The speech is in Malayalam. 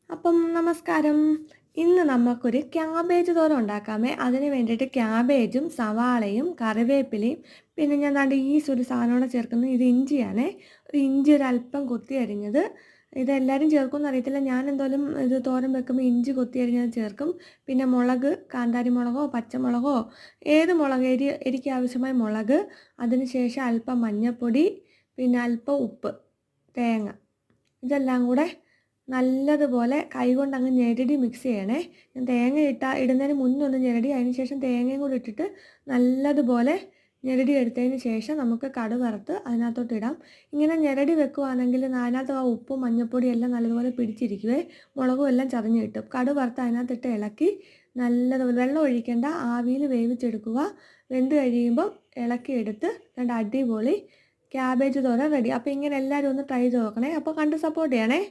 അപ്പം നമസ്കാരം. ഇന്ന് നമുക്കൊരു ക്യാബേജ് തോരൻ ഉണ്ടാക്കാമേ. അതിന് വേണ്ടിയിട്ട് ക്യാബേജും സവാളയും കറിവേപ്പിലയും പിന്നെ ഞാൻ ദാണ്ട് ഒരു സാധനം കൂടെ ചേർക്കുന്നത്. ഇത് ഇഞ്ചിയാണേ. ഒരു ഇഞ്ചി ഒരല്പം കൊത്തി അരിഞ്ഞത്. ഇതെല്ലാവരും ചേർക്കുമെന്ന് അറിയത്തില്ല. ഞാൻ എന്തായാലും ഇത് തോരൻ വെക്കുമ്പോൾ ഇഞ്ചി കൊത്തി അരിഞ്ഞത് ചേർക്കും. പിന്നെ മുളക്, കാന്താരി മുളകോ പച്ചമുളകോ ഏത് മുളക്, എരിക്ക് ആവശ്യമായ മുളക്, അതിന് ശേഷം അല്പം മഞ്ഞൾപ്പൊടി, പിന്നെ അല്പം ഉപ്പ്, തേങ്ങ, ഇതെല്ലാം കൂടെ നല്ലതുപോലെ കൈകൊണ്ട് അങ്ങ് ഞെരടി മിക്സ് ചെയ്യണേ. ഞാൻ തേങ്ങ ഇടുന്നതിന് മുന്നൊന്ന് ഞെരടി, അതിന് ശേഷം തേങ്ങയും കൂടി ഇട്ടിട്ട് നല്ലതുപോലെ ഞെരടി എടുത്തതിന് ശേഷം നമുക്ക് കടുക് വറുത്ത് അതിനകത്തോട്ട് ഇടാം. ഇങ്ങനെ ഞെരടി വെക്കുവാണെങ്കിൽ അതിനകത്ത് ആ ഉപ്പും മഞ്ഞൾപ്പൊടിയും എല്ലാം നല്ലതുപോലെ പിടിച്ചിരിക്കുവേ. മുളകും എല്ലാം ചതഞ്ഞ് കിട്ടും. കടുക് വറുത്ത് അതിനകത്തിട്ട് ഇളക്കി നല്ലതുപോലെ വെള്ളം ഒഴിക്കേണ്ട, ആവിയിൽ വേവിച്ചെടുക്കുക. വെന്ത് കഴിയുമ്പം ഇളക്കിയെടുത്ത് രണ്ട് അടിപൊളി ക്യാബേജ് തോരൻ റെഡി. അപ്പോൾ ഇങ്ങനെ എല്ലാവരും ഒന്ന് ട്രൈ ചെയ്ത് നോക്കണേ. അപ്പോൾ കണ്ട് സപ്പോർട്ട് ചെയ്യണേ.